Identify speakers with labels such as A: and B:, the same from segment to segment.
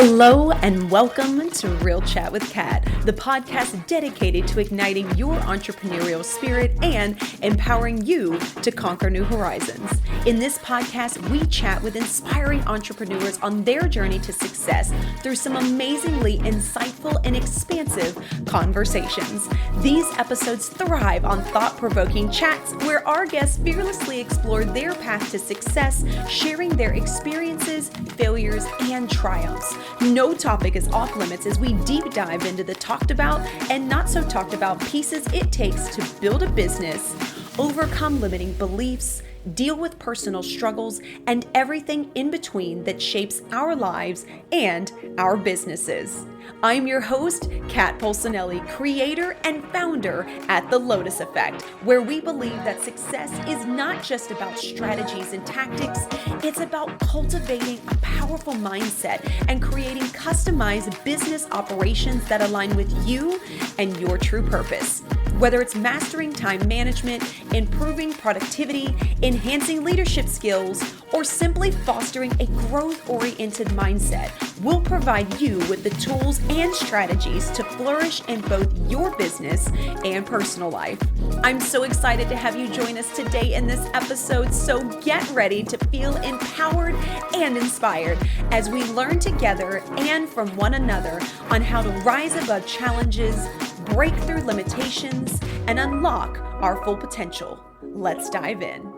A: Hello and welcome to Real Chat with Kat, the podcast dedicated to igniting your entrepreneurial spirit and empowering you to conquer new horizons. In this podcast, we chat with inspiring entrepreneurs on their journey to success through some amazingly insightful and expansive conversations. These episodes thrive on thought-provoking chats where our guests fearlessly explore their path to success, sharing their experiences, failures, and triumphs. No topic is off limits as we deep dive into the talked about and not so talked about pieces it takes to build a business, overcome limiting beliefs, deal with personal struggles, and everything in between that shapes our lives and our businesses. I'm your host, Kat Polsonelli, creator and founder at The Lotus Effect, where we believe that success is not just about strategies and tactics, it's about cultivating a powerful mindset and creating customized business operations that align with you and your true purpose. Whether it's mastering time management, improving productivity, enhancing leadership skills, or simply fostering a growth-oriented mindset, we'll provide you with the tools and strategies to flourish in both your business and personal life. I'm so excited to have you join us today in this episode, so get ready to feel empowered and inspired as we learn together and from one another on how to rise above challenges, break through limitations, and unlock our full potential. Let's dive in.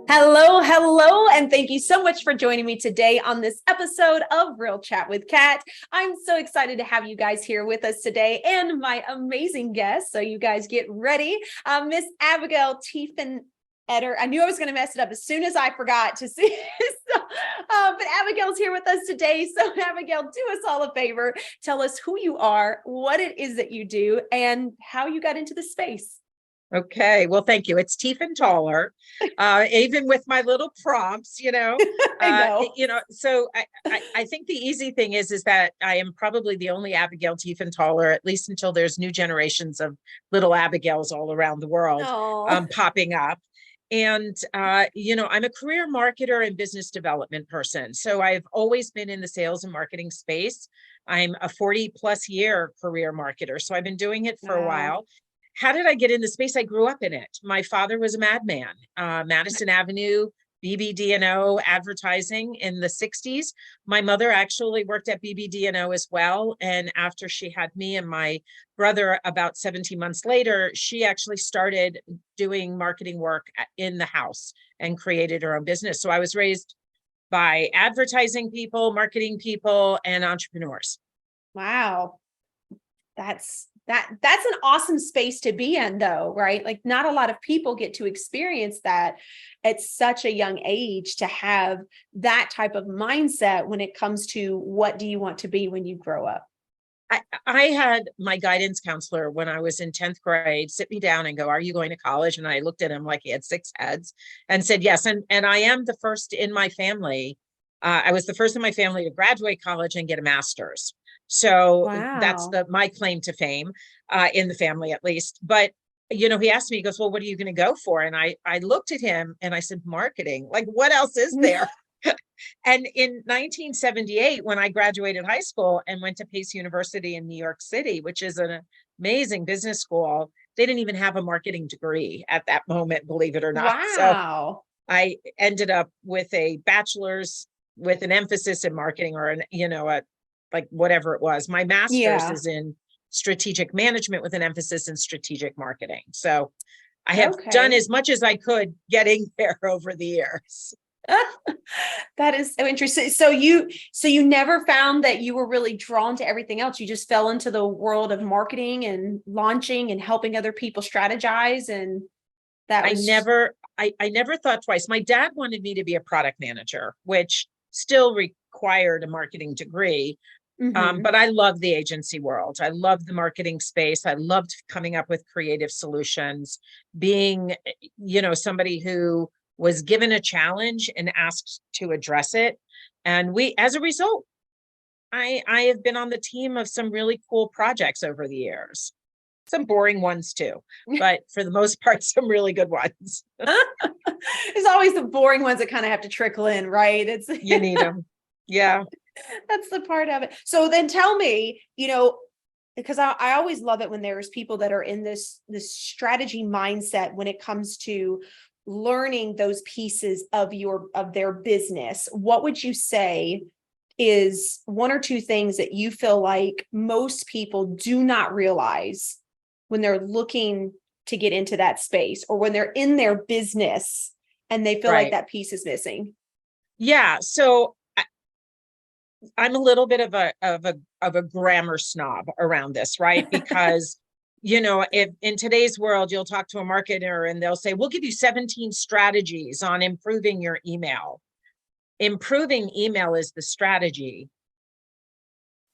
A: Hello, and thank you so much for joining me today on this episode of Real Chat with Kat. I'm so excited to have you guys here with us today and my amazing guest. So you guys get ready. Miss Abigail Tiefenthaler. I knew I was going to mess it up as soon as I forgot to see. But Abigail's here with us today. So Abigail, do us all a favor. Tell us who you are, what it is that you do, and how you got into the space.
B: Okay, well, thank you. It's Tiefenthaler, even with my little prompts,
A: I know.
B: So I think the easy thing is that I am probably the only Abigail Tiefenthaler, at least until there's new generations of little Abigails all around the world popping up. And, I'm a career marketer and business development person. So I've always been in the sales and marketing space. I'm a 40 plus year career marketer. So I've been doing it for a while. How did I get in the space? I grew up in it. My father was a madman, Madison Avenue, BBD&O advertising in the 60s. My mother actually worked at BBD&O as well. And after she had me and my brother about 17 months later, she actually started doing marketing work in the house and created her own business. So I was raised by advertising people, marketing people, and entrepreneurs.
A: Wow. That's an awesome space to be in though, right? Like not a lot of people get to experience that at such a young age, to have that type of mindset when it comes to what do you want to be when you grow up.
B: I had my guidance counselor when I was in 10th grade sit me down and go, "Are you going to college?" And I looked at him like he had six heads and said, "Yes." And I am the first in my family. I was the first in my family to graduate college and get a master's. So that's my claim to fame in the family, at least. But, he asked me, he goes, "Well, what are you going to go for?" And I looked at him and I said, "Marketing. Like, what else is there?" And in 1978, when I graduated high school and went to Pace University in New York City, which is an amazing business school, they didn't even have a marketing degree at that moment, believe it or not.
A: Wow.
B: So I ended up with a bachelor's with an emphasis in marketing, or like whatever it was. My master's is in strategic management with an emphasis in strategic marketing. So I have done as much as I could getting there over the years.
A: That is so interesting. So you never found that you were really drawn to everything else. You just fell into the world of marketing and launching and helping other people strategize. And that was
B: I never thought twice. My dad wanted me to be a product manager, which still required a marketing degree. But I love the agency world. I love the marketing space. I loved coming up with creative solutions, being, somebody who was given a challenge and asked to address it. And as a result, I have been on the team of some really cool projects over the years. Some boring ones too, but for the most part, some really good ones.
A: There's always the boring ones that kind of have to trickle in, right?
B: You need them. Yeah.
A: That's the part of it. So then tell me, because I always love it when there's people that are in this strategy mindset when it comes to learning those pieces of their business. What would you say is one or two things that you feel like most people do not realize when they're looking to get into that space, or when they're in their business and they feel like that piece is missing?
B: Yeah. So I'm a little bit of a grammar snob around this, right? Because if in today's world you'll talk to a marketer and they'll say, we'll give you 17 strategies on improving your email. Improving email is the strategy.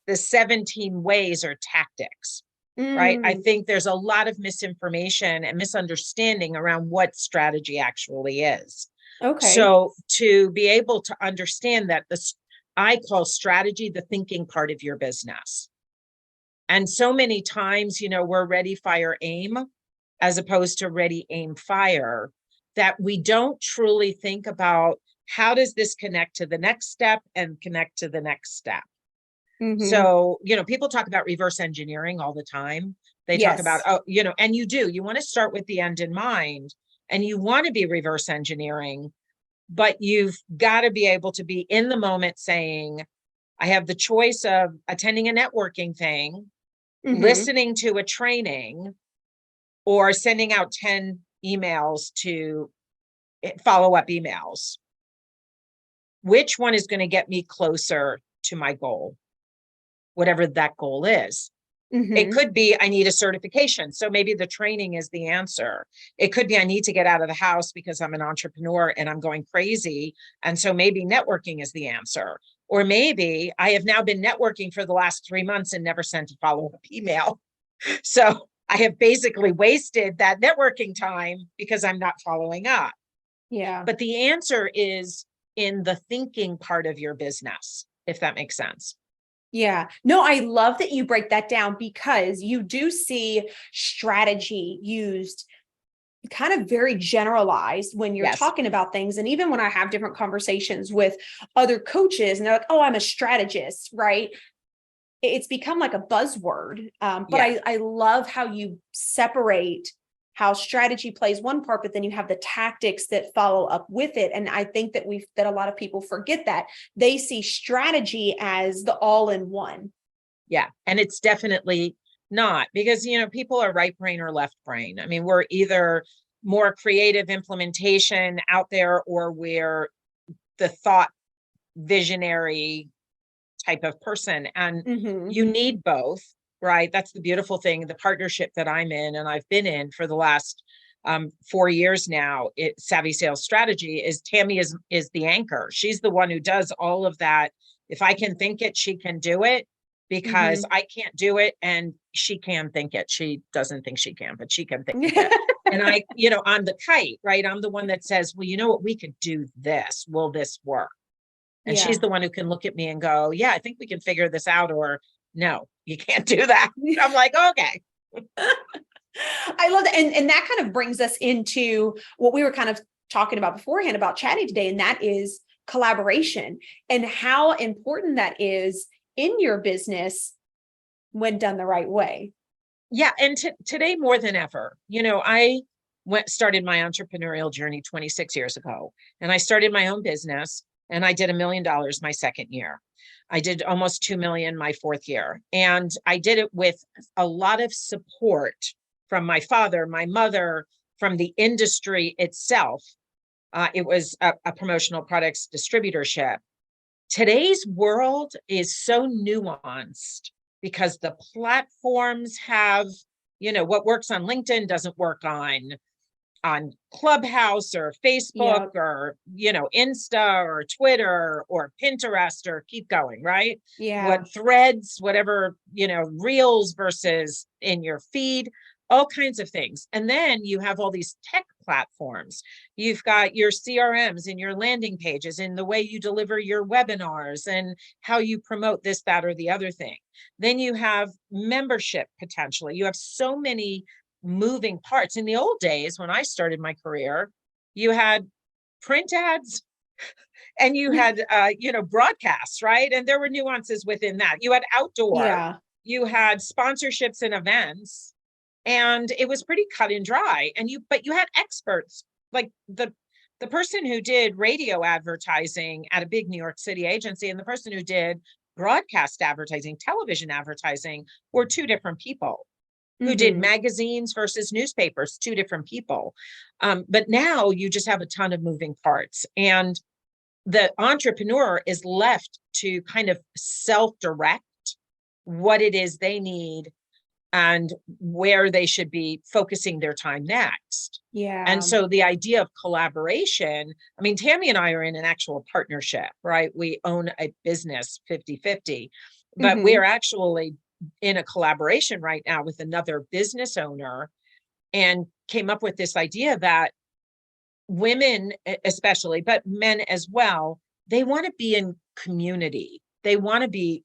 B: The 17 ways are tactics, right? I think there's a lot of misinformation and misunderstanding around what strategy actually is.
A: Okay.
B: So to be able to understand that I call strategy the thinking part of your business. And so many times, we're ready, fire, aim, as opposed to ready, aim, fire, that we don't truly think about how does this connect to the next step and connect to the next step. So, people talk about reverse engineering all the time. They talk about, and you want to start with the end in mind, and you want to be reverse engineering, but you've got to be able to be in the moment saying, I have the choice of attending a networking thing, listening to a training, or sending out 10 emails to follow-up emails. Which one is going to get me closer to my goal, whatever that goal is? It could be, I need a certification. So maybe the training is the answer. It could be, I need to get out of the house because I'm an entrepreneur and I'm going crazy. And so maybe networking is the answer. Or maybe I have now been networking for the last 3 months and never sent a follow-up email. So I have basically wasted that networking time because I'm not following up.
A: Yeah.
B: But the answer is in the thinking part of your business, if that makes sense.
A: Yeah. No, I love that you break that down, because you do see strategy used kind of very generalized when you're talking about things. And even when I have different conversations with other coaches and they're like, oh, I'm a strategist, right? It's become like a buzzword. But I love how you separate how strategy plays one part, but then you have the tactics that follow up with it. And I think that a lot of people forget that they see strategy as the all-in-one.
B: Yeah. And it's definitely not, because, people are right brain or left brain. I mean, we're either more creative implementation out there, or we're the thought visionary type of person. And you need both, right? That's the beautiful thing. The partnership that I'm in and I've been in for the last 4 years now, Savvy Sales Strategy, is Tammy is the anchor. She's the one who does all of that. If I can think it, she can do it, because I can't do it and she can think it. She doesn't think she can, but she can think it. And I'm the kite, right? I'm the one that says, well, you know what, we could do this. Will this work? And she's the one who can look at me and go, yeah, I think we can figure this out. Or no, you can't do that. I'm like, okay.
A: I love that. And that kind of brings us into what we were kind of talking about beforehand about chatting today. And that is collaboration, and how important that is in your business when done the right way.
B: Yeah. And today more than ever, I started my entrepreneurial journey 26 years ago, and I started my own business, and I did $1 million my second year. I did almost 2 million my fourth year. And I did it with a lot of support from my father, my mother, from the industry itself. It was a promotional products distributorship. Today's world is so nuanced because the platforms have, what works on LinkedIn doesn't work on Clubhouse or Facebook or, Insta or Twitter or Pinterest, or keep going, right?
A: Yeah.
B: What Threads, whatever, Reels versus in your feed, all kinds of things. And then you have all these tech platforms. You've got your CRMs and your landing pages and the way you deliver your webinars and how you promote this, that, or the other thing. Then you have membership potentially. You have so many moving parts. In the old days, when I started my career, you had print ads and you had, broadcasts, right? And there were nuances within that. You had outdoor, you had sponsorships and events, and it was pretty cut and dry. But you had experts, like the person who did radio advertising at a big New York City agency and the person who did broadcast advertising, television advertising, were two different people. Who did magazines versus newspapers, two different people. But now you just have a ton of moving parts, and the entrepreneur is left to kind of self-direct what it is they need and where they should be focusing their time next.
A: Yeah.
B: And so the idea of collaboration, I mean, Tammy and I are in an actual partnership, right? We own a business 50-50, but we're actually in a collaboration right now with another business owner, and came up with this idea that women especially, but men as well, they want to be in community. They want to be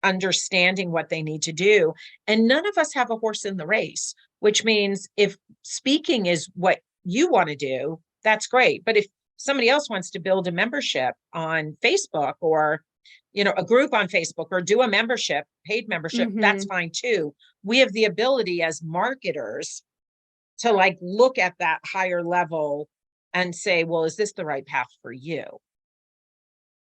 B: understanding what they need to do. And none of us have a horse in the race, which means if speaking is what you want to do, that's great. But if somebody else wants to build a membership on Facebook, or a group on Facebook, or do a membership, paid membership, that's fine too. We have the ability as marketers to look at that higher level and say, well, is this the right path for you?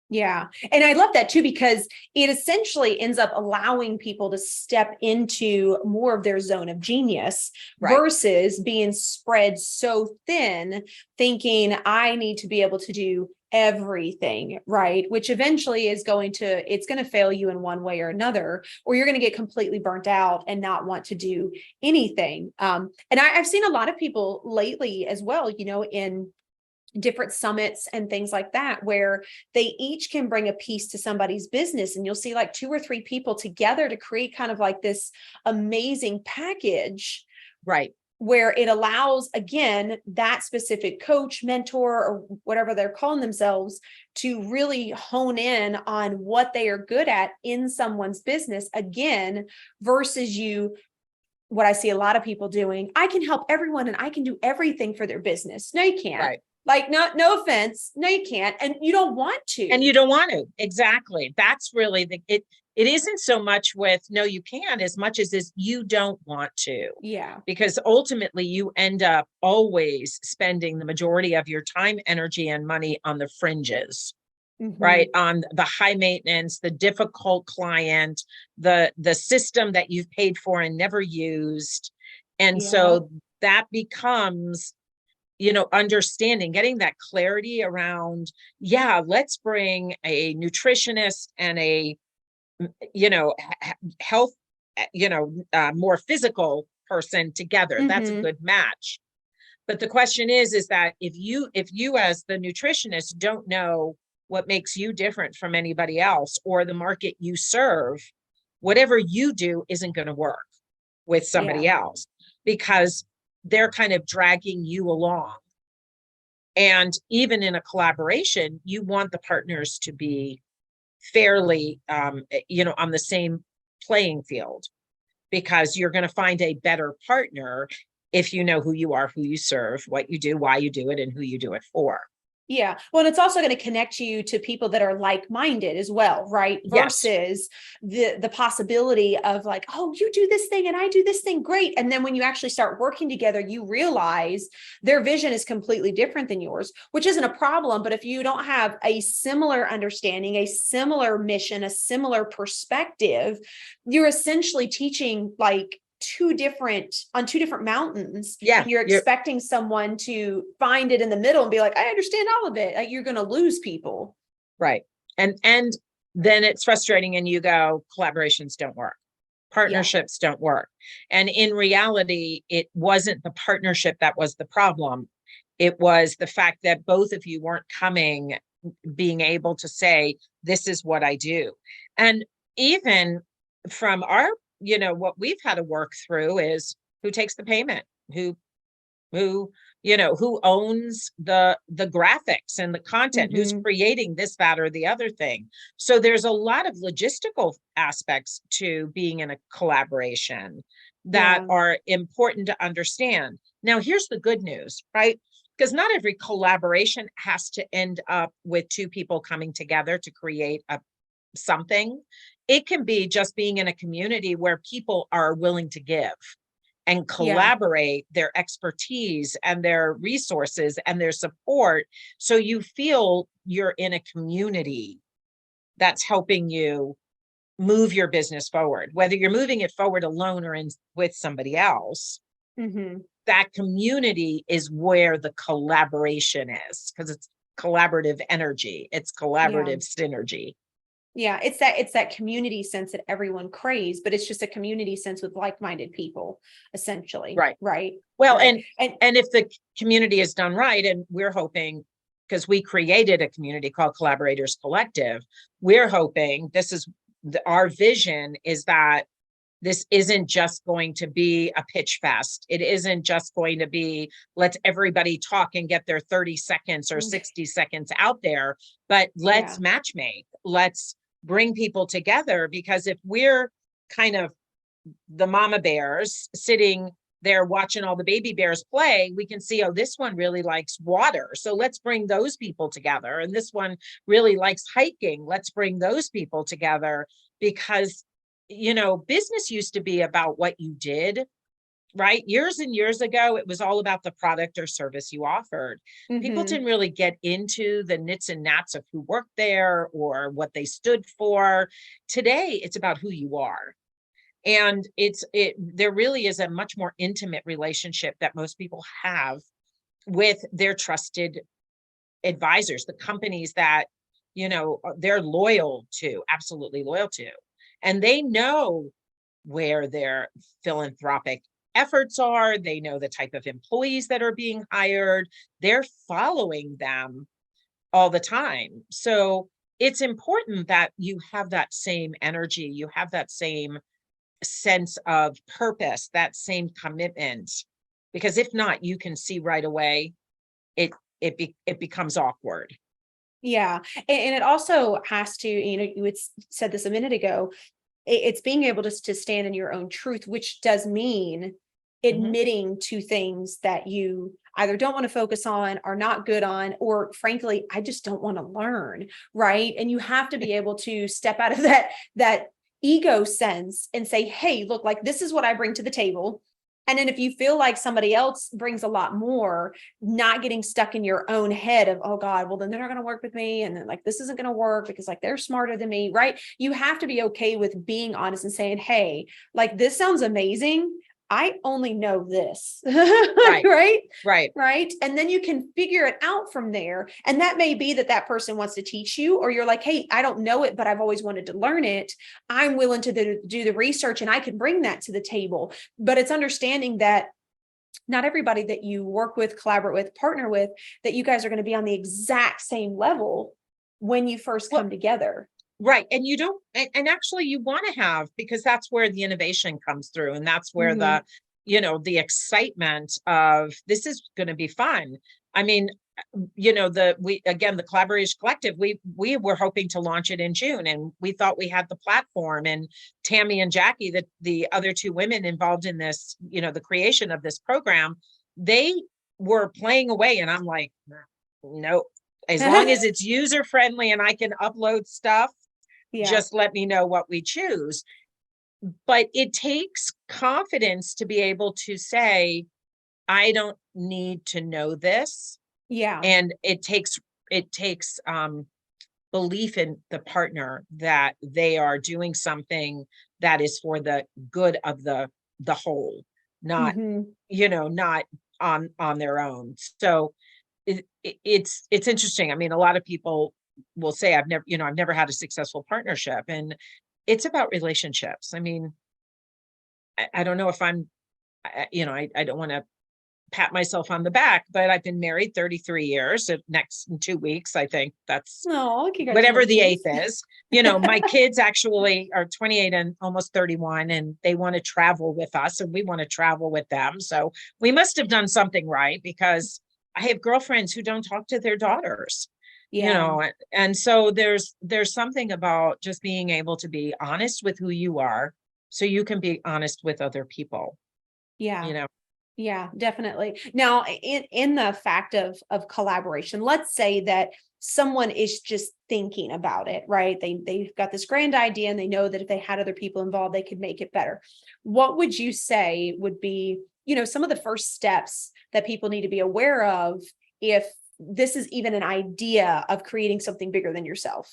A: Yeah. And I love that too, because it essentially ends up allowing people to step into more of their zone of genius, versus being spread so thin, thinking I need to be able to do everything, right? Which eventually it's going to fail you in one way or another, or you're going to get completely burnt out and not want to do anything. And I've seen a lot of people lately as well, in different summits and things like that, where they each can bring a piece to somebody's business, and you'll see 2 or 3 people together to create kind of this amazing package,
B: right?
A: Where it allows, again, that specific coach, mentor, or whatever they're calling themselves, to really hone in on what they are good at in someone's business, again, versus what I see a lot of people doing, I can help everyone and I can do everything for their business. No, you can't.
B: Right.
A: No offense. No, you can't. And you don't want to.
B: And you don't want to. Exactly. That's really it isn't so much with no, you can, as much as is you don't want to.
A: Yeah.
B: Because ultimately you end up always spending the majority of your time, energy, and money on the fringes. Right? On the high maintenance, the difficult client, the system that you've paid for and never used. And so that becomes, understanding, getting that clarity around, let's bring a nutritionist and a, health, more physical person together. That's a good match. But the question is that if you as the nutritionist don't know what makes you different from anybody else, or the market you serve, whatever you do isn't going to work with somebody else, because they're kind of dragging you along. And even in a collaboration, you want the partners to be fairly, on the same playing field, because you're going to find a better partner if you know who you are, who you serve, what you do, why you do it, and who you do it for.
A: Yeah. Well, and it's also going to connect you to people that are like-minded as well, right? Versus the possibility of oh, you do this thing and I do this thing. Great. And then when you actually start working together, you realize their vision is completely different than yours, which isn't a problem. But if you don't have a similar understanding, a similar mission, a similar perspective, you're essentially teaching two different mountains. And you're expecting someone to find it in the middle and be I understand all of it. You're going to lose people.
B: Right. And then it's frustrating, and you go, collaborations don't work. Partnerships don't work. And in reality, it wasn't the partnership that was the problem. It was the fact that both of you weren't being able to say, this is what I do. And even from our, what we've had to work through is who takes the payment, who owns the graphics and the content, who's creating this, that, or the other thing. So there's a lot of logistical aspects to being in a collaboration that are important to understand. Now, here's the good news, right? because not every collaboration has to end up with two people coming together to create something. It can be just being in a community where people are willing to give and collaborate their expertise and their resources and their support. So you feel you're in a community that's helping you move your business forward, whether you're moving it forward alone or with somebody else. That community is where the collaboration is, because it's collaborative energy. It's collaborative synergy.
A: Yeah, it's that community sense that everyone craves, but it's just a community sense with like-minded people, essentially. Right.
B: Well,
A: right.
B: And if the community is done right, and we're hoping, because we created a community called Collaborators Collective, we're hoping our vision is that this isn't just going to be a pitch fest. It isn't just going to be, let's everybody talk and get their 30 seconds or 60 seconds out there, but let's matchmake. Let's bring people together, because if we're kind of the mama bears sitting there watching all the baby bears play, we can see, oh, this one really likes water. So let's bring those people together. And this one really likes hiking. Let's bring those people together, because business used to be about what you did, right? Years and years ago, it was all about the product or service you offered. People didn't really get into the nits and gnats of who worked there or what they stood for. Today, it's about who you are. And there really is a much more intimate relationship that most people have with their trusted advisors, the companies that, they're absolutely loyal to. And they know where their philanthropic efforts are. They know the type of employees that are being hired. They're following them all the time. So it's important that you have that same energy. You have that same sense of purpose, that same commitment, because if not, you can see right away it becomes awkward.
A: Yeah. And it also has to, you had said this a minute ago, it's being able to stand in your own truth, which does mean admitting to things that you either don't want to focus on, are not good on, or frankly, I just don't want to learn. Right. And you have to be able to step out of that ego sense and say, hey, look, like this is what I bring to the table. And then if you feel like somebody else brings a lot more, not getting stuck in your own head of, oh God, well, then they're not going to work with me. And then like, this isn't going to work because like, they're smarter than me. Right. You have to be okay with being honest and saying, hey, like, this sounds amazing. I only know this. Right. And then you can figure it out from there. And that may be that person wants to teach you, or you're like, hey, I don't know it, but I've always wanted to learn it. I'm willing to do the research and I can bring that to the table. But it's understanding that not everybody that you work with, collaborate with, partner with, that you guys are going to be on the exact same level when you first come together.
B: Right. And you don't, and actually you want to have, because that's where the innovation comes through. And that's where the excitement of this is going to be fun. I mean, the Collaborators Collective, we were hoping to launch it in June, and we thought we had the platform, and Tammy and Jackie, the other two women involved in this, the creation of this program, they were playing away. And I'm like, no, as long as it's user friendly and I can upload stuff, just let me know what we choose. But it takes confidence to be able to say, I don't need to know this. Yeah. And it takes belief in the partner that they are doing something that is for the good of the whole, not, not on their own. So it's interesting. I mean, a lot of people will say, I've never had a successful partnership, and it's about relationships. I mean, I don't know if I don't want to pat myself on the back, but I've been married 33 years. Next in 2 weeks, I think that's whatever the 8th is. My kids actually are 28 and almost 31, and they want to travel with us, and we want to travel with them. So we must have done something right, because I have girlfriends who don't talk to their daughters. And so there's something about just being able to be honest with who you are, so you can be honest with other people.
A: Yeah, definitely. Now, in the fact of collaboration, let's say that someone is just thinking about it, right? They've got this grand idea and they know that if they had other people involved, they could make it better. What would you say would be, some of the first steps that people need to be aware of if this is even an idea of creating something bigger than yourself?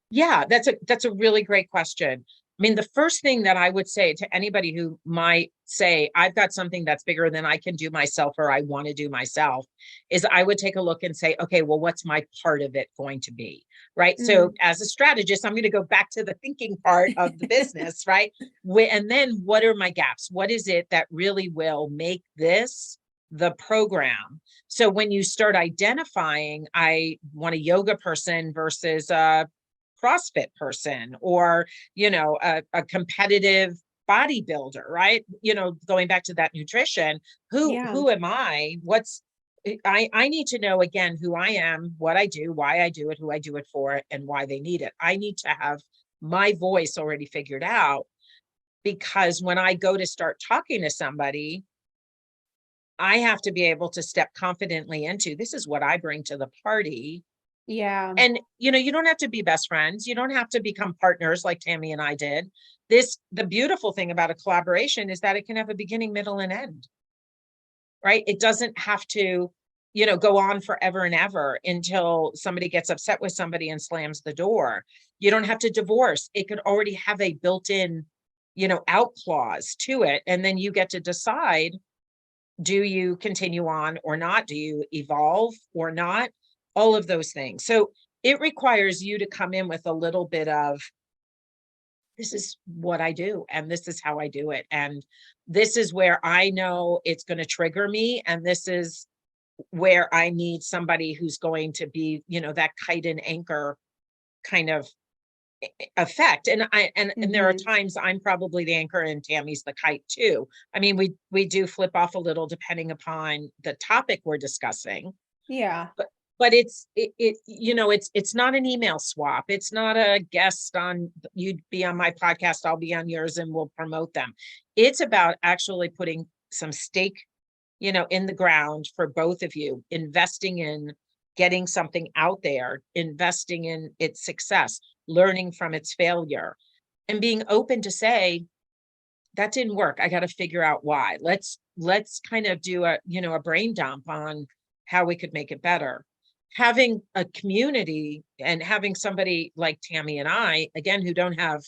B: Yeah, that's a really great question. I mean, the first thing that I would say to anybody who might say, I've got something that's bigger than I can do myself or I want to do myself, is I would take a look and say, okay, well, what's my part of it going to be? Right. So as a strategist, I'm going to go back to the thinking part of the business, right? And then what are my gaps? What is it that really will make this the program? So when you start identifying, I want a yoga person versus a CrossFit person, or, a competitive bodybuilder, right? Going back to that nutrition,
A: Yeah.
B: who am I? I need to know, again, who I am, what I do, why I do it, who I do it for, and why they need it. I need to have my voice already figured out, because when I go to start talking to somebody, I have to be able to step confidently into, this is what I bring to the party.
A: Yeah.
B: And, you don't have to be best friends. You don't have to become partners like Tammy and I did. The beautiful thing about a collaboration is that it can have a beginning, middle, and end, right? It doesn't have to, go on forever and ever until somebody gets upset with somebody and slams the door. You don't have to divorce. It could already have a built-in, out clause to it. And then you get to decide, do you continue on or not? Do you evolve or not? All of those things. So it requires you to come in with a little bit of, this is what I do, and this is how I do it. And this is where I know it's going to trigger me. And this is where I need somebody who's going to be, that kite and anchor kind of effect. And there are times I'm probably the anchor and Tammy's the kite too. I mean, we do flip off a little depending upon the topic we're discussing.
A: Yeah.
B: But it's not an email swap. It's not a guest on, you'd be on my podcast, I'll be on yours, and we'll promote them. It's about actually putting some stake, in the ground for both of you, investing in getting something out there, investing in its success, learning from its failure, and being open to say, that didn't work. I got to figure out why. Let's kind of do a brain dump on how we could make it better. Having a community and having somebody like Tammy and I, again, who don't have,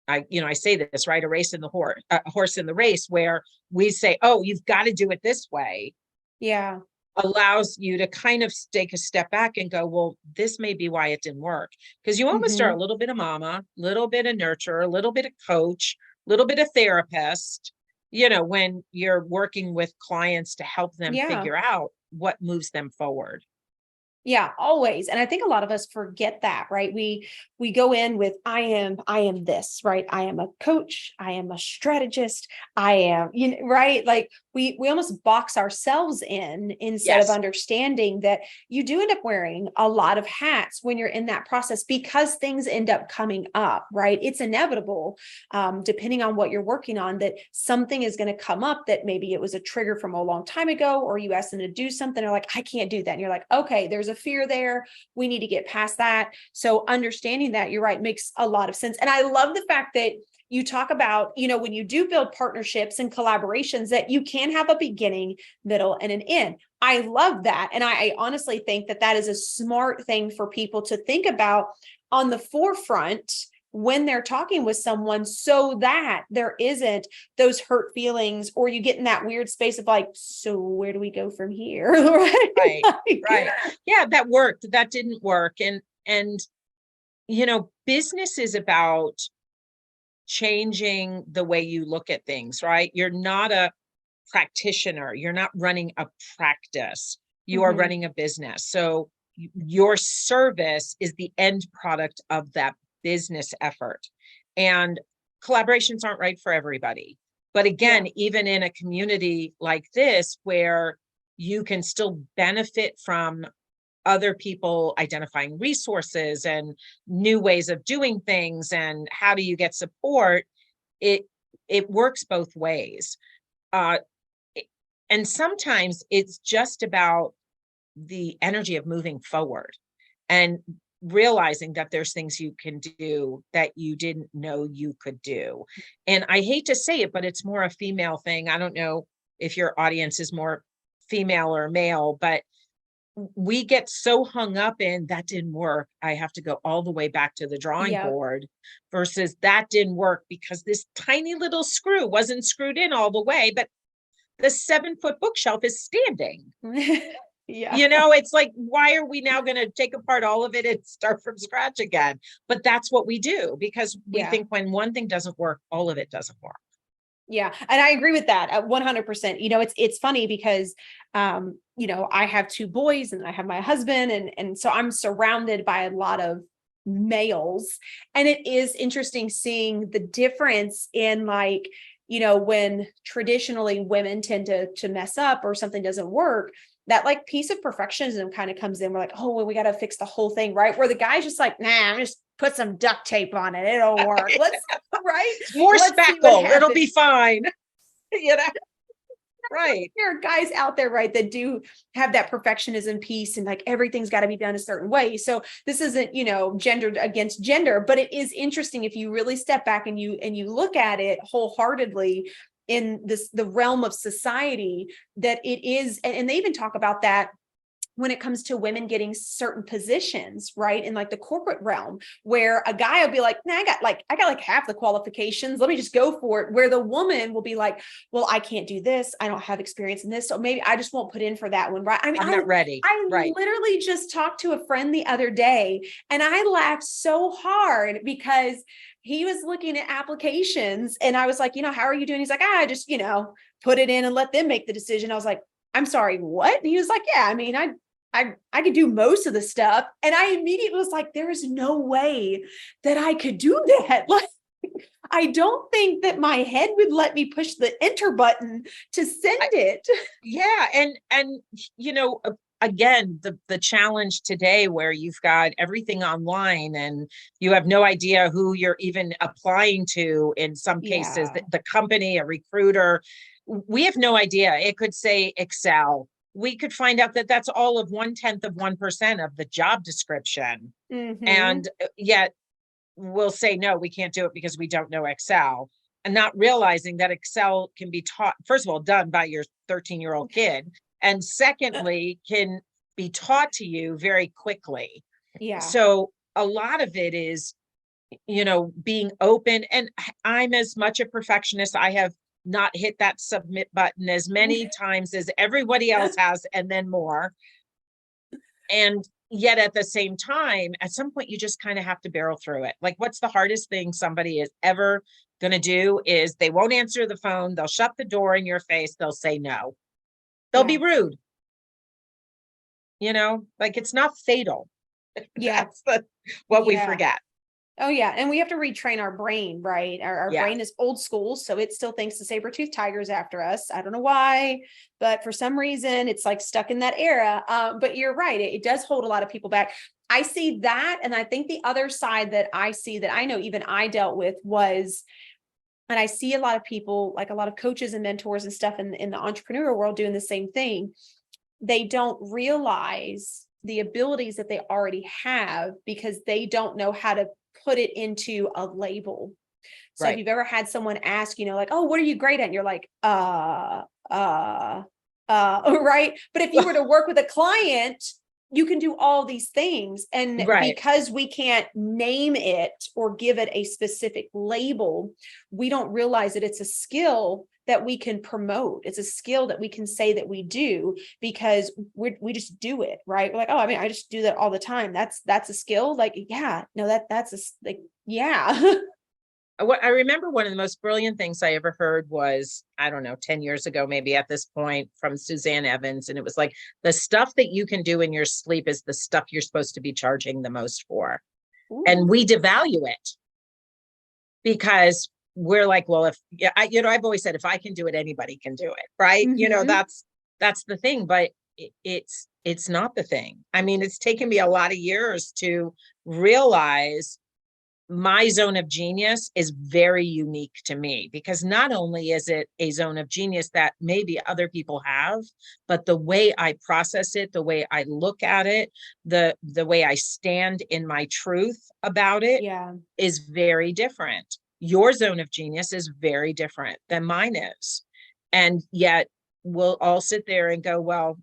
B: I say this, right? A horse in the race, where we say, oh, you've got to do it this way.
A: Yeah.
B: Allows you to kind of take a step back and go, well, this may be why it didn't work. Because you almost are a little bit of mama, a little bit of nurturer, a little bit of coach, a little bit of therapist, when you're working with clients to help them figure out what moves them forward.
A: Yeah, always. And I think a lot of us forget that, right? We go in with I am this, right? I am a coach, I am a strategist, I am, right? Like we almost box ourselves in instead of understanding that you do end up wearing a lot of hats when you're in that process, because things end up coming up, right? It's inevitable, depending on what you're working on, that something is going to come up that maybe it was a trigger from a long time ago, or you asked them to do something, or like, I can't do that. And you're like, okay, there's a fear there. We need to get past that. So understanding that, you're right, makes a lot of sense. And I love the fact that you talk about, when you do build partnerships and collaborations, that you can have a beginning, middle, and an end. I love that. And I honestly think that that is a smart thing for people to think about on the forefront when they're talking with someone, so that there isn't those hurt feelings, or you get in that weird space of like, so where do we go from here?
B: Right. Right. Yeah, that worked. That didn't work. And, business is about changing the way you look at things, right? You're not a practitioner. You're not running a practice. You are running a business. So your service is the end product of that business effort. And collaborations aren't right for everybody. But again, even in a community like this, where you can still benefit from other people identifying resources and new ways of doing things, and how do you get support, it works both ways. And sometimes it's just about the energy of moving forward and realizing that there's things you can do that you didn't know you could do. And I hate to say it, but it's more a female thing. I don't know if your audience is more female or male, but we get so hung up in that didn't work. I have to go all the way back to the drawing board versus that didn't work because this tiny little screw wasn't screwed in all the way, but the 7-foot bookshelf is standing. It's like, why are we now going to take apart all of it and start from scratch again? But that's what we do because we think when one thing doesn't work, all of it doesn't work.
A: Yeah. And I agree with that 100%. It's funny because, I have 2 boys and I have my husband and so I'm surrounded by a lot of males, and it is interesting seeing the difference in when traditionally women tend to mess up or something doesn't work, that piece of perfectionism kind of comes in. We're like, oh, well, we got to fix the whole thing. Right. Where the guy's just like, nah, I'm just put some duct tape on it. It'll work.
B: More speckle. It'll be fine. Right.
A: There are guys out there, right, that do have that perfectionism piece and everything's got to be done a certain way. So this isn't, gendered against gender, but it is interesting if you really step back and you look at it wholeheartedly in the realm of society, that it is, and they even talk about that when it comes to women getting certain positions, right? In the corporate realm, where a guy will be like, nah, I got half the qualifications. Let me just go for it. Where the woman will be like, well, I can't do this. I don't have experience in this. So maybe I just won't put in for that one. Right. I mean,
B: I'm not ready.
A: I literally just talked to a friend the other day and I laughed so hard because he was looking at applications and I was like, how are you doing? He's like, I just, put it in and let them make the decision. I was like, I'm sorry, what? And he was like, yeah, I mean, I could do most of the stuff. And I immediately was like, there is no way that I could do that. I don't think that my head would let me push the enter button to send it.
B: Yeah. And again, the challenge today where you've got everything online and you have no idea who you're even applying to in some cases, the company, a recruiter, we have no idea. It could say Excel. We could find out that that's all of 0.1% of the job description. Mm-hmm. And yet we'll say, no, we can't do it because we don't know Excel, and not realizing that Excel can be taught, first of all, done by your 13-year-old kid. And secondly, can be taught to you very quickly. Yeah. So a lot of it is, being open. And I'm as much a perfectionist. I have not hit that submit button as many times as everybody else has, and then more. And yet at the same time, at some point, you just kind of have to barrel through it. What's the hardest thing somebody is ever going to do is they won't answer the phone. They'll shut the door in your face. They'll say no. They'll be rude. It's not fatal.
A: Yeah.
B: That's what we forget.
A: Oh yeah. And we have to retrain our brain, right? Our brain is old school. So it still thinks the saber-toothed tiger's after us. I don't know why, but for some reason it's stuck in that era. But you're right. It does hold a lot of people back. I see that. And I think the other side that I see that I know even I dealt with was, and I see a lot of people, a lot of coaches and mentors and stuff in the entrepreneurial world doing the same thing. They don't realize the abilities that they already have because they don't know how to put it into a label. So if you've ever had someone ask, oh, what are you great at? And you're like, right. But if you were to work with a client, you can do all these things. And because we can't name it or give it a specific label, we don't realize that it's a skill that we can promote. It's a skill that we can say that we do because we just do it, right? We're like, oh, I mean, I just do that all the time. That's a skill. Yeah.
B: What I remember, one of the most brilliant things I ever heard was, I don't know, 10 years ago, maybe at this point, from Suzanne Evans. And it was like, the stuff that you can do in your sleep is the stuff you're supposed to be charging the most for. Ooh. And we devalue it because we're like, well, I've always said, if I can do it, anybody can do it. Right. Mm-hmm. That's the thing, but it's not the thing. I mean, it's taken me a lot of years to realize my zone of genius is very unique to me, because not only is it a zone of genius that maybe other people have, but the way I process it, the way I look at it, the way I stand in my truth about it is very different. Your zone of genius is very different than mine is. And yet we'll all sit there and go, well,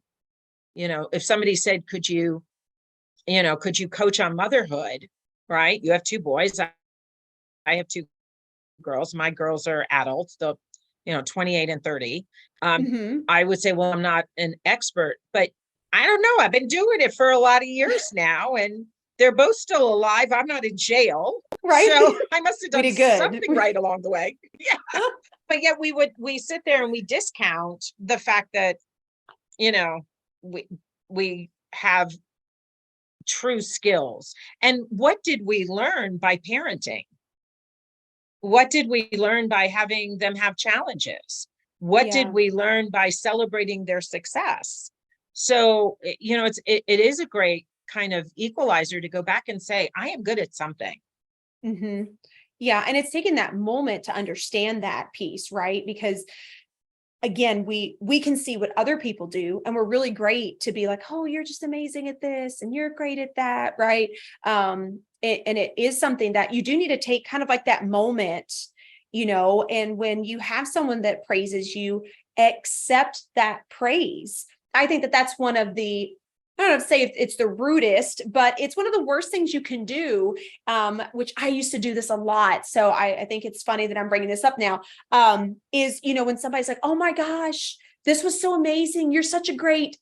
B: if somebody said, could you coach on motherhood? Right? You have two boys. I have two girls. My girls are adults, 28 and 30. I would say, well, I'm not an expert, but I don't know. I've been doing it for a lot of years now, and they're both still alive. I'm not in jail. Right. So I must have done something right along the way. Yeah. But yet we sit there and we discount the fact that, we have true skills. And what did we learn by parenting? What did we learn by having them have challenges? What did we learn by celebrating their success? So, it is a great kind of equalizer to go back and say, I am good at something.
A: Mm-hmm. Yeah. And it's taking that moment to understand that piece, right? Because again, we can see what other people do, and we're really great to be like, oh, you're just amazing at this and you're great at that. Right. And it is something that you do need to take kind of like that moment, and when you have someone that praises you, accept that praise. I think that that's one of the, I don't know if to say it's the rudest, but it's one of the worst things you can do, which I used to do this a lot. So I think it's funny that I'm bringing this up now, is, when somebody's like, oh my gosh, this was so amazing. You're such a great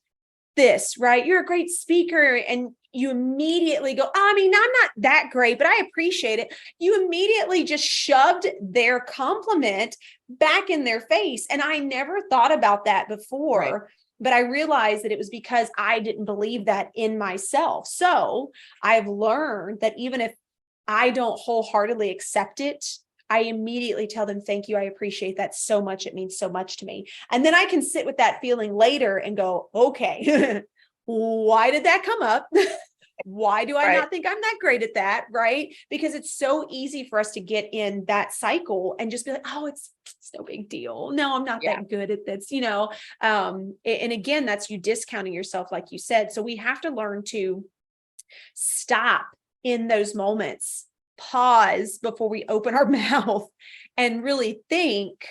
A: this, right? You're a great speaker. And you immediately go, I mean, I'm not that great, but I appreciate it. You immediately just shoved their compliment back in their face. And I never thought about that before. Right. But I realized that it was because I didn't believe that in myself. So I've learned that even if I don't wholeheartedly accept it, I immediately tell them, thank you. I appreciate that so much. It means so much to me. And then I can sit with that feeling later and go, okay, why did that come up? Why do I not think I'm that great at that? Right? Because it's so easy for us to get in that cycle and just be like, oh, it's no big deal. No, I'm not that good at this, and again, that's you discounting yourself, like you said. So we have to learn to stop in those moments, pause before we open our mouth, and really think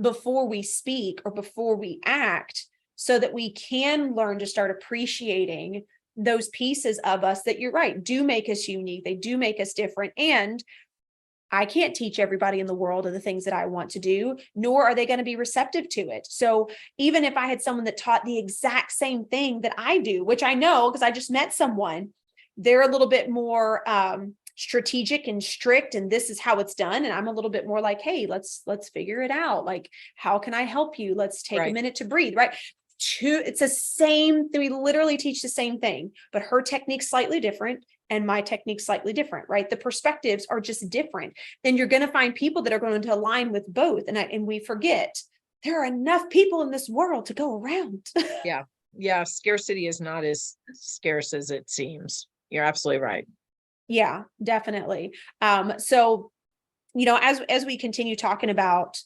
A: before we speak or before we act, so that we can learn to start appreciating those pieces of us that, you're right, do make us unique. They do make us different. And I can't teach everybody in the world of the things that I want to do, nor are they going to be receptive to it. So even if I had someone that taught the exact same thing that I do, which I know because I just met someone, they're a little bit more strategic and strict, and this is how it's done. And I'm a little bit more like, hey, let's figure it out. Like, how can I help you? Let's take a minute to breathe. Right. It's the same thing. We literally teach the same thing, but her technique's slightly different and my technique's slightly different, right? The perspectives are just different. Then you're going to find people that are going to align with both. And we forget there are enough people in this world to go around.
B: Yeah. Scarcity is not as scarce as it seems. You're absolutely right.
A: Yeah, definitely. So, as we continue talking about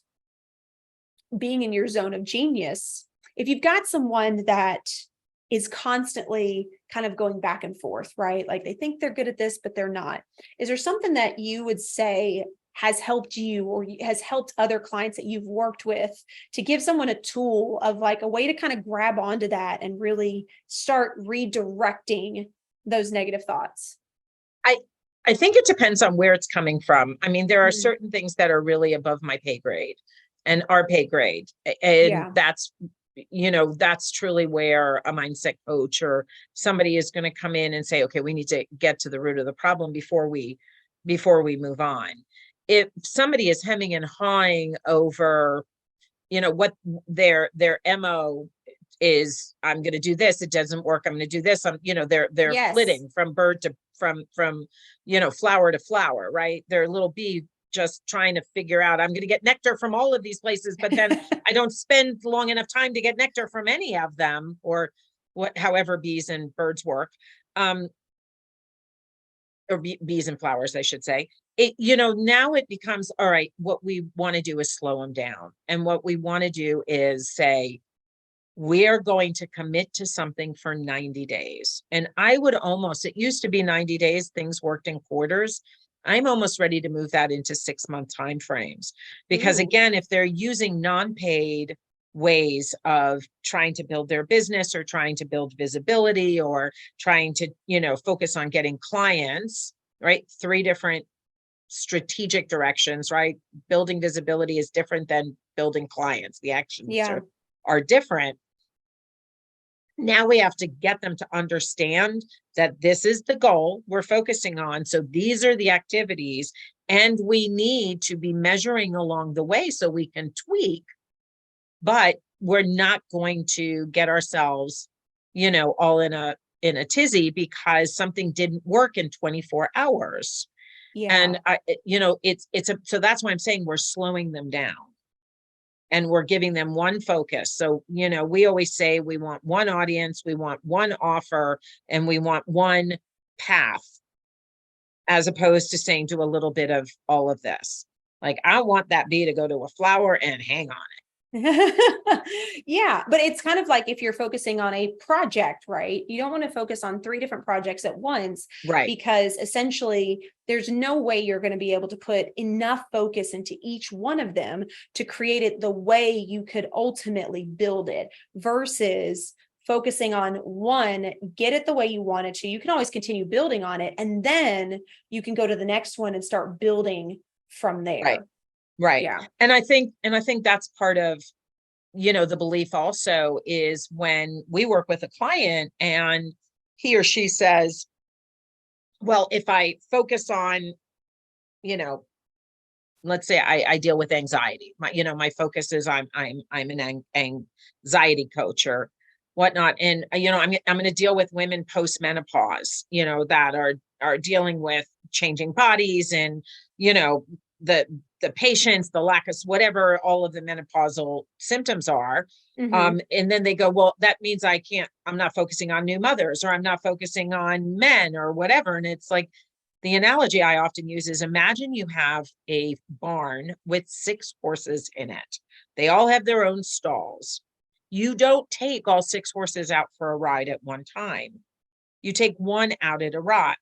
A: being in your zone of genius, if you've got someone that is constantly kind of going back and forth, right? Like they think they're good at this, but they're not. Is there something that you would say has helped you or has helped other clients that you've worked with to give someone a tool of like a way to kind of grab onto that and really start redirecting those negative thoughts?
B: I think it depends on where it's coming from. I mean, there are certain things that are really above my pay grade and our pay grade. And that's truly where a mindset coach or somebody is going to come in and say, okay, we need to get to the root of the problem before we move on. If somebody is hemming and hawing over, what their MO is, I'm going to do this. It doesn't work. I'm going to do this. They're flitting from flower to flower, right? They're a little bee just trying to figure out, I'm going to get nectar from all of these places, but then I don't spend long enough time to get nectar from any of them, or however bees and birds work, or bees and flowers, I should say. now it becomes, all right, what we want to do is slow them down. And what we want to do is say, we're going to commit to something for 90 days. And I would almost, it used to be 90 days, things worked in quarters. I'm almost ready to move that into 6-month timeframes. Because again, if they're using non-paid ways of trying to build their business or trying to build visibility or trying to, focus on getting clients, right? 3 different strategic directions, right? Building visibility is different than building clients. The actions are different. Now we have to get them to understand that this is the goal we're focusing on. So these are the activities, and we need to be measuring along the way so we can tweak, but we're not going to get ourselves, all in a tizzy because something didn't work in 24 hours. And so that's why I'm saying we're slowing them down. And we're giving them one focus. So, we always say we want one audience, we want one offer, and we want one path, as opposed to saying do a little bit of all of this. Like, I want that bee to go to a flower and hang on it.
A: Yeah, but it's kind of like if you're focusing on a project, right? You don't want to focus on 3 different projects at once,
B: right?
A: Because essentially there's no way you're going to be able to put enough focus into each one of them to create it the way you could ultimately build it, versus focusing on one, get it the way you want it to. You can always continue building on it, and then you can go to the next one and start building from there.
B: Right. Yeah. And I think that's part of, the belief also is when we work with a client and he or she says, well, if I focus on, let's say I deal with anxiety, my focus is I'm an anxiety coach or whatnot. And, I'm going to deal with women post-menopause, that are dealing with changing bodies and, the patience, the lack of whatever all of the menopausal symptoms are. And then they go, well, that means I'm not focusing on new mothers, or I'm not focusing on men or whatever. And it's like, the analogy I often use is, imagine you have a barn with 6 horses in it. They all have their own stalls. You don't take all 6 horses out for a ride at one time. You take one out at a ride,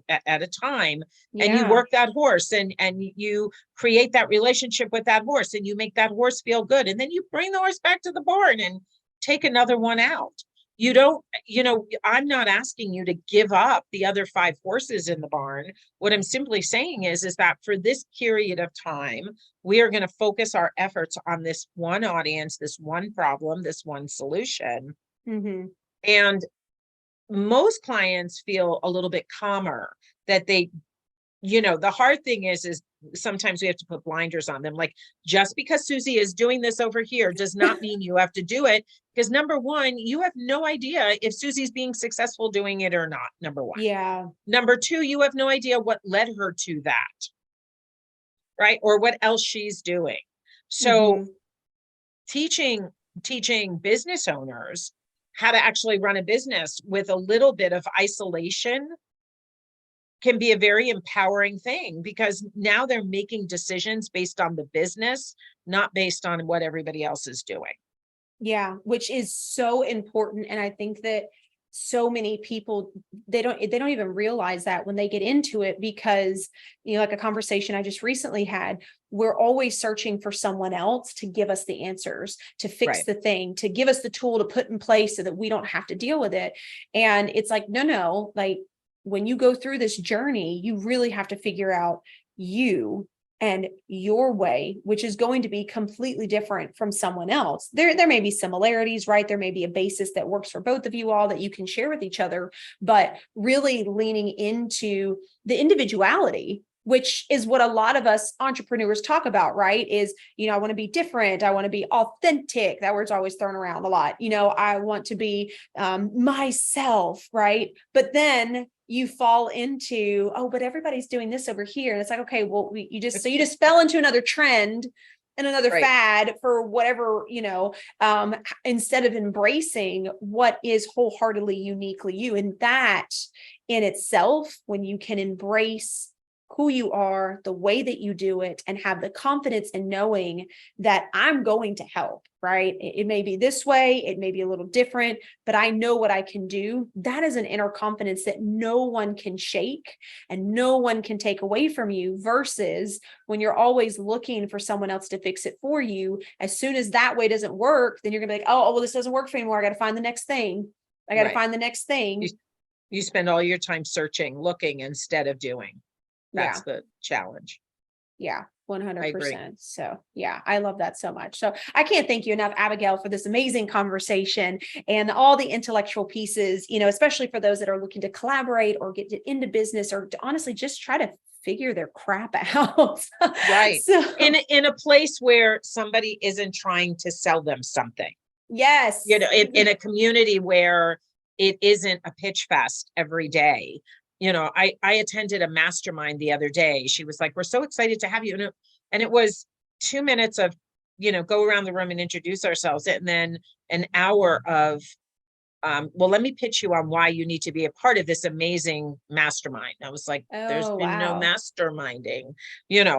B: at a time, and you work that horse and you create that relationship with that horse, and you make that horse feel good. And then you bring the horse back to the barn and take another one out. You don't, I'm not asking you to give up the other 5 horses in the barn. What I'm simply saying is that for this period of time, we are going to focus our efforts on this one audience, this one problem, this one solution. And most clients feel a little bit calmer that they, the hard thing is sometimes we have to put blinders on them. Like, just because Susie is doing this over here does not mean you have to do it. Because number one, you have no idea if Susie's being successful doing it or not. Number one.
A: Yeah.
B: Number two, you have no idea what led her to that. Right. Or what else she's doing. So teaching business owners how to actually run a business with a little bit of isolation can be a very empowering thing, because now they're making decisions based on the business, not based on what everybody else is doing.
A: Yeah, which is so important. And I think that so many people, they don't even realize that when they get into it, because, like a conversation I just recently had, we're always searching for someone else to give us the answers, to fix the thing, to give us the tool to put in place so that we don't have to deal with it. And it's like, no, like, when you go through this journey, you really have to figure out you and your way, which is going to be completely different from someone else. There may be similarities, right? There may be a basis that works for both of you all that you can share with each other, but really leaning into the individuality, which is what a lot of us entrepreneurs talk about, right? Is, I want to be different. I want to be authentic. That word's always thrown around a lot. I want to be myself, right? But then you fall into, oh, but everybody's doing this over here. And it's like, okay, well, you just fell into another trend and another fad for whatever, instead of embracing what is wholeheartedly uniquely you. And that in itself, when you can embrace who you are, the way that you do it, and have the confidence in knowing that I'm going to help, right? It may be this way, it may be a little different, but I know what I can do. That is an inner confidence that no one can shake and no one can take away from you, versus when you're always looking for someone else to fix it for you. As soon as that way doesn't work, then you're gonna be like, oh, well, this doesn't work for me anymore. I got to find the next thing. I got to
B: Right.
A: find the next thing.
B: You spend all your time searching, looking instead of doing. That's the challenge.
A: Yeah,
B: I agree.
A: 100%. So yeah, I love that so much. So I can't thank you enough, Abigail, for this amazing conversation and all the intellectual pieces, especially for those that are looking to collaborate or get into business, or to honestly just try to figure their crap out.
B: Right.
A: So,
B: In a place where somebody isn't trying to sell them something.
A: yes.
B: In a community where it isn't a pitch fest every day. I attended a mastermind the other day. She was like, we're so excited to have you. And it was 2 minutes of, go around the room and introduce ourselves. And then an hour of, well, let me pitch you on why you need to be a part of this amazing mastermind. I was like, there's been no masterminding,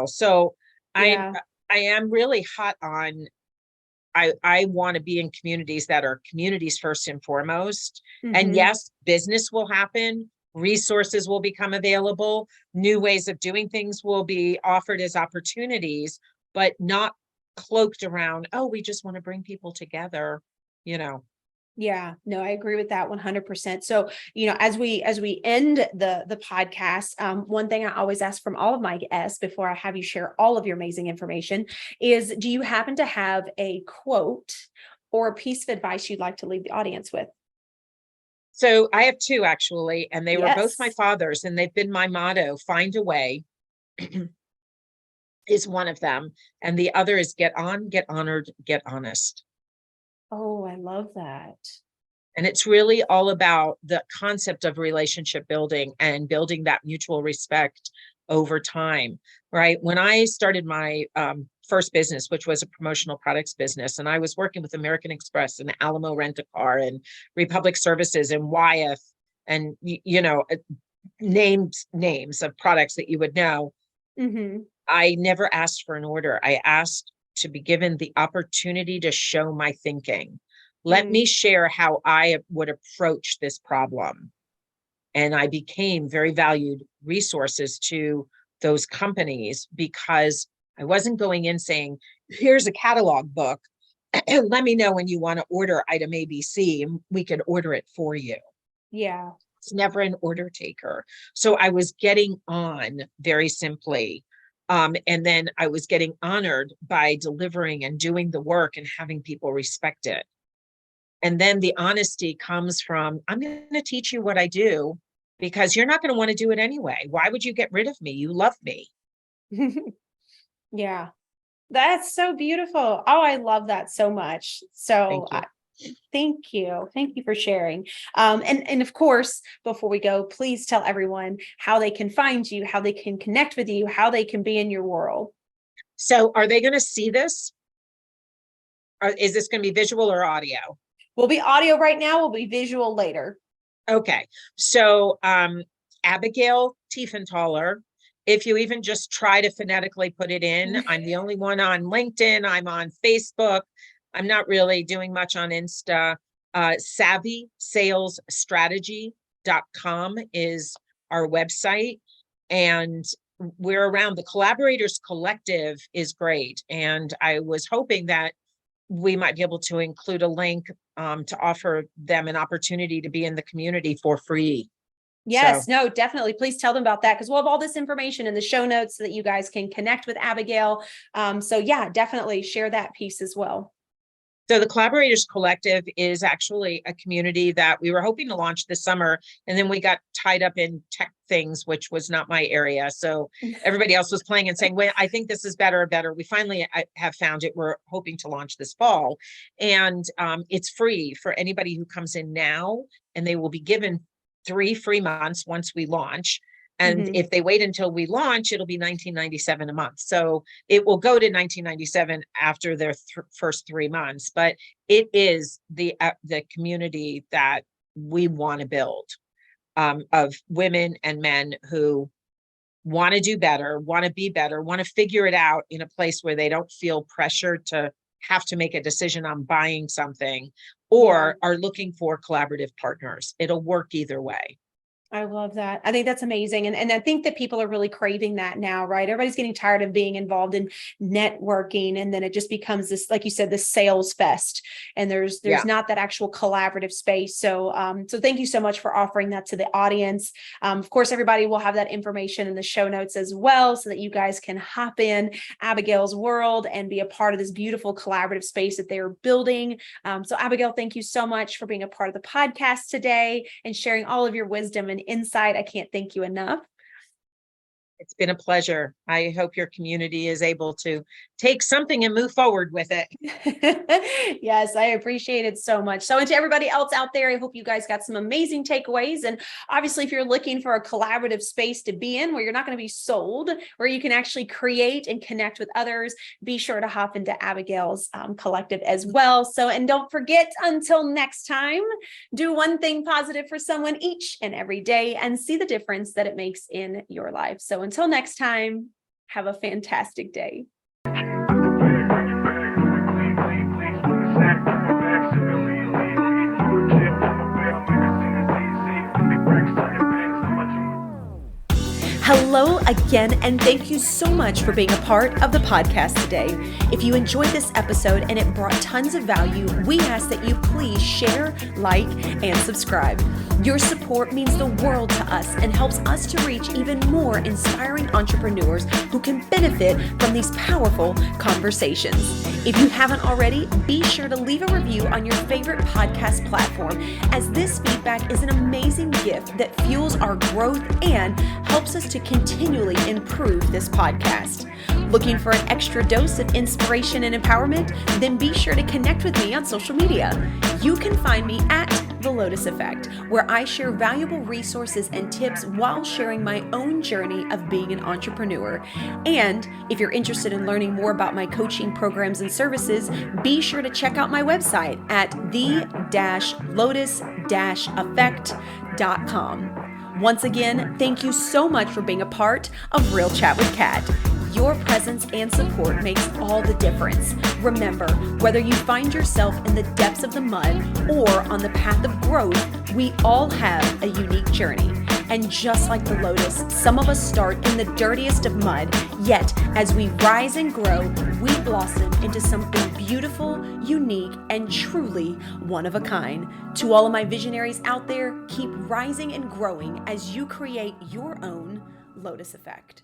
B: so I am really hot on, I want to be in communities that are communities first and foremost. And yes, business will happen. Resources will become available. New ways of doing things will be offered as opportunities, but not cloaked around, oh, we just want to bring people together,
A: Yeah, no, I agree with that 100%. So, as we end the podcast, one thing I always ask from all of my guests before I have you share all of your amazing information is, do you happen to have a quote or a piece of advice you'd like to leave the audience with?
B: So I have two, actually, and they were both my father's, and they've been my motto. Find a way is one of them, and the other is get on, get honored, get honest.
A: Oh, I love that.
B: And it's really all about the concept of relationship building and building that mutual respect over time, right? When I started my first business, which was a promotional products business, and I was working with American Express and Alamo Rent-A-Car and Republic Services and Wyeth and, names of products that you would know. I never asked for an order. I asked to be given the opportunity to show my thinking. Let me share how I would approach this problem. And I became very valued resources to those companies because I wasn't going in saying, here's a catalog book. Let me know when you want to order item ABC and we can order it for you.
A: Yeah.
B: It's never an order taker. So I was getting on very simply. And then I was getting honored by delivering and doing the work and having people respect it. And then the honesty comes from, I'm going to teach you what I do because you're not going to want to do it anyway. Why would you get rid of me? You love me.
A: Yeah, that's so beautiful. Oh, I love that so much. So thank you. Thank you for sharing. And of course, before we go, please tell everyone how they can find you, how they can connect with you, how they can be in your world.
B: So are they going to see this? Or is this going to be visual or audio?
A: We'll be audio right now. We'll be visual later.
B: Okay. So Abigail Tiefenthaler, if you even just try to phonetically put it in, I'm the only one on LinkedIn. I'm on Facebook. I'm not really doing much on Insta. SavvySalesStrategy.com is our website. And we're around. The Collaborators Collective is great. And I was hoping that we might be able to include a link to offer them an opportunity to be in the community for free.
A: Yes, no, definitely. Please tell them about that, because we'll have all this information in the show notes so that you guys can connect with Abigail. So yeah, definitely share that piece as well.
B: So the Collaborators Collective is actually a community that we were hoping to launch this summer, and then we got tied up in tech things, which was not my area. So everybody else was playing and saying, well, I think this is better. We finally have found it. We're hoping to launch this fall. And it's free for anybody who comes in now, and they will be given 3 free months once we launch. And if they wait until we launch, it'll be $19.97 a month. So it will go to $19.97 after their first 3 months. But it is the community that we want to build of women and men who want to do better, want to be better, want to figure it out in a place where they don't feel pressure to have to make a decision on buying something, or are looking for collaborative partners. It'll work either way.
A: I love that. I think that's amazing. And I think that people are really craving that now, right? Everybody's getting tired of being involved in networking. And then it just becomes this, like you said, this sales fest. And there's not that actual collaborative space. So thank you so much for offering that to the audience. Of course, everybody will have that information in the show notes as well, so that you guys can hop in Abigail's world and be a part of this beautiful collaborative space that they're building. So Abigail, thank you so much for being a part of the podcast today and sharing all of your wisdom and insight. I can't thank you enough.
B: It's been a pleasure. I hope your community is able to take something and move forward with it.
A: Yes, I appreciate it so much. So, and to everybody else out there, I hope you guys got some amazing takeaways. And obviously, if you're looking for a collaborative space to be in where you're not going to be sold, where you can actually create and connect with others, be sure to hop into Abigail's collective as well. So, and don't forget, until next time, do one thing positive for someone each and every day and see the difference that it makes in your life. So, until next time, have a fantastic day. Hello again, and thank you so much for being a part of the podcast today. If you enjoyed this episode and it brought tons of value, we ask that you please share, like, and subscribe. Your support means the world to us and helps us to reach even more inspiring entrepreneurs who can benefit from these powerful conversations. If you haven't already, be sure to leave a review on your favorite podcast platform, as this feedback is an amazing gift that fuels our growth and helps us to continually improve this podcast. Looking for an extra dose of inspiration and empowerment? Then be sure to connect with me on social media. You can find me at The Lotus Effect, where I share valuable resources and tips while sharing my own journey of being an entrepreneur. And if you're interested in learning more about my coaching programs and services, be sure to check out my website at the-lotus-effect.com. Once again, thank you so much for being a part of Real Chat with Kat. Your presence and support makes all the difference. Remember, whether you find yourself in the depths of the mud or on the path of growth, we all have a unique journey. And just like the lotus, some of us start in the dirtiest of mud, yet as we rise and grow, we blossom into something beautiful, unique, and truly one of a kind. To all of my visionaries out there, keep rising and growing as you create your own Lotus Effect.